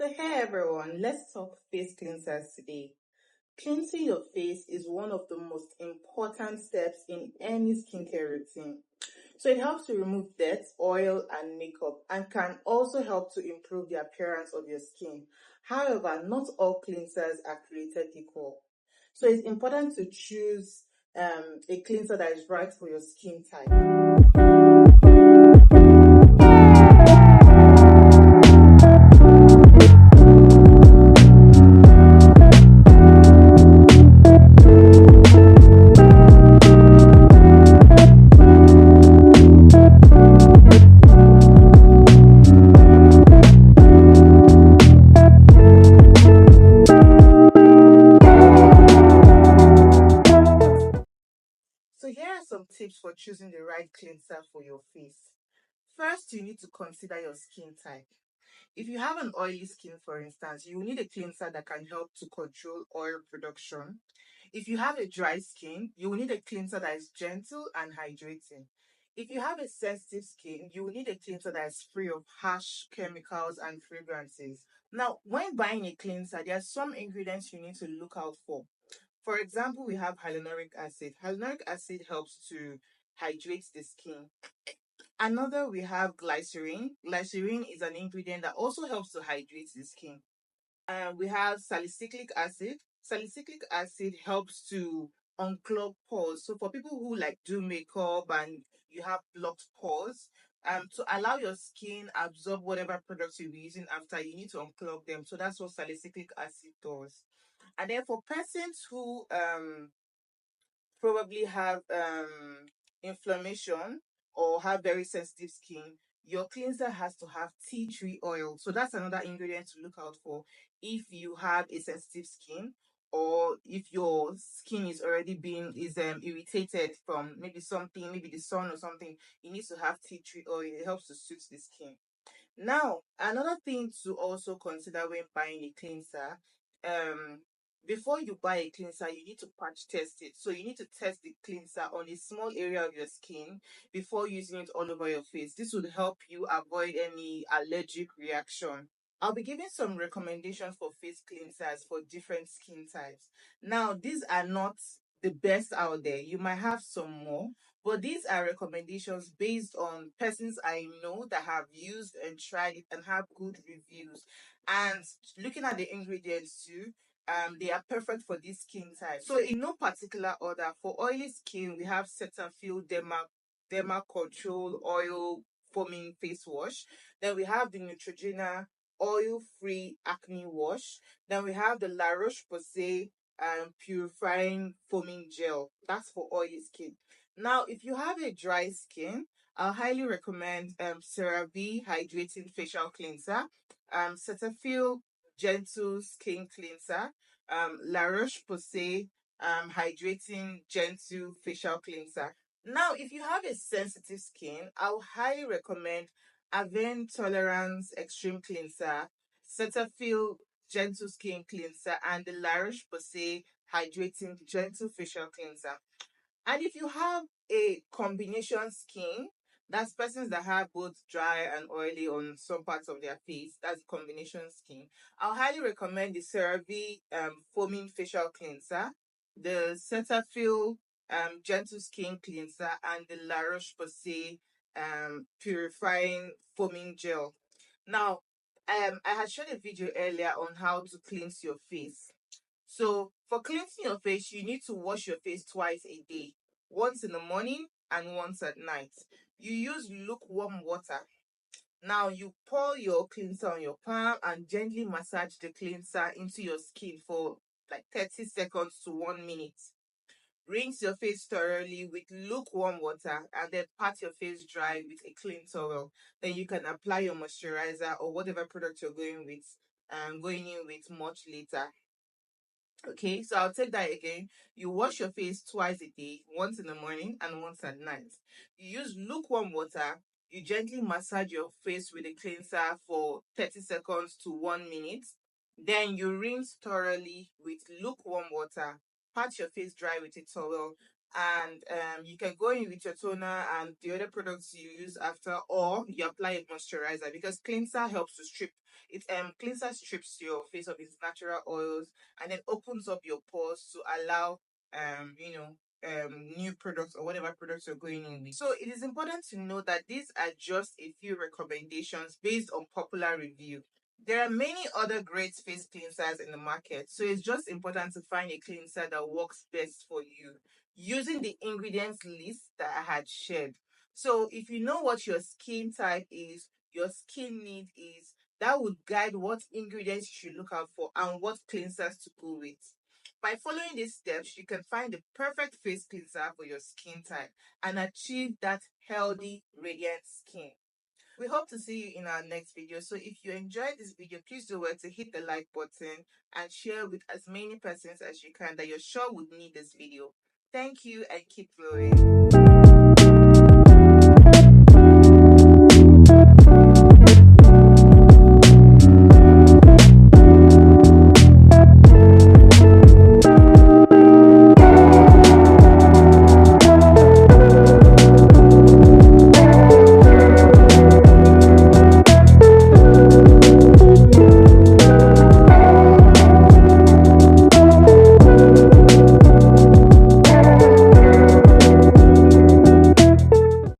So hey everyone, let's talk face cleansers today. Cleansing your face is one of the most important steps in any skincare routine. So it helps to remove dirt, oil, and makeup, and can also help to improve the appearance of your skin. However, not all cleansers are created equal. So it's important to choose a cleanser that is right for your skin type. So here are some tips for choosing the right cleanser for your face. First, you need to consider your skin type. If you have an oily skin, for instance, you will need a cleanser that can help to control oil production. If you have a dry skin, you will need a cleanser that is gentle and hydrating. If you have a sensitive skin, you will need a cleanser that is free of harsh chemicals and fragrances. Now, when buying a cleanser, there are some ingredients you need to look out for. For example, we have hyaluronic acid. Hyaluronic acid helps to hydrate the skin. Another, we have glycerin. Glycerin is an ingredient that also helps to hydrate the skin. We have salicylic acid. Salicylic acid helps to unclog pores. So for people who like do makeup and you have blocked pores, to allow your skin absorb whatever products you'll be using after, you need to unclog them. So that's what salicylic acid does. And then for persons who probably have inflammation or have very sensitive skin, your cleanser has to have tea tree oil. So that's another ingredient to look out for if you have a sensitive skin, or if your skin is already being irritated from maybe something, maybe the sun or something. You need to have tea tree oil. It helps to soothe the skin. Now, another thing to also consider when buying a cleanser, um, before you buy a cleanser, you need to patch test it. So you need to test the cleanser on a small area of your skin before using it all over your face. This would help you avoid any allergic reaction. I'll be giving some recommendations for face cleansers for different skin types. Now, these are not the best out there. You might have some more, but these are recommendations based on persons I know that have used and tried it and have good reviews. And looking at the ingredients too, they are perfect for this skin type. So in no particular order, for oily skin, we have Cetaphil Derma Control Oil Foaming Face Wash. Then we have the Neutrogena Oil-Free Acne Wash. Then we have the La Roche-Posay Purifying Foaming Gel. That's for oily skin. Now, if you have a dry skin, I highly recommend CeraVe Hydrating Facial Cleanser, Cetaphil Gentle Skin Cleanser, La Roche-Posay Hydrating Gentle Facial Cleanser. Now, if you have a sensitive skin, I'll highly recommend Avene Tolerance Extreme Cleanser, Cetaphil Gentle Skin Cleanser, and the La Roche-Posay Hydrating Gentle Facial Cleanser. And if you have a combination skin, that's persons that have both dry and oily on some parts of their face, that's combination skin, I'll highly recommend the CeraVe Foaming Facial Cleanser, the Cetaphil Gentle Skin Cleanser, and the La Roche-Posay Purifying Foaming Gel. Now, I had shown a video earlier on how to cleanse your face. So for cleansing your face, you need to wash your face twice a day, once in the morning and once at night. You use lukewarm water. Now you pour your cleanser on your palm and gently massage the cleanser into your skin for like 30 seconds to 1 minute. Rinse your face thoroughly with lukewarm water and then pat your face dry with a clean towel. Then you can apply your moisturizer or whatever product you're going in with much later. Okay, so I'll take that again. You wash your face twice a day, once in the morning and once at night. You use lukewarm water. You gently massage your face with a cleanser for 30 seconds to 1 minute. Then you rinse thoroughly with lukewarm water. Pat your face dry with a towel and you can go in with your toner and the other products you use after, or you apply a moisturizer, because cleanser helps to strip it. Cleanser strips your face of its natural oils and then opens up your pores to allow new products or whatever products you're going in with. So it is important to know that these are just a few recommendations based on popular review. There are many other great face cleansers in the market, so it's just important to find a cleanser that works best for you using the ingredients list that I had shared. So if you know what your skin type is, your skin need is, that would guide what ingredients you should look out for and what cleansers to go with. By following these steps, you can find the perfect face cleanser for your skin type and achieve that healthy, radiant skin. We hope to see you in our next video. So if you enjoyed this video, please do well to hit the like button and share with as many persons as you can that you're sure would need this video. Thank you and keep glowing.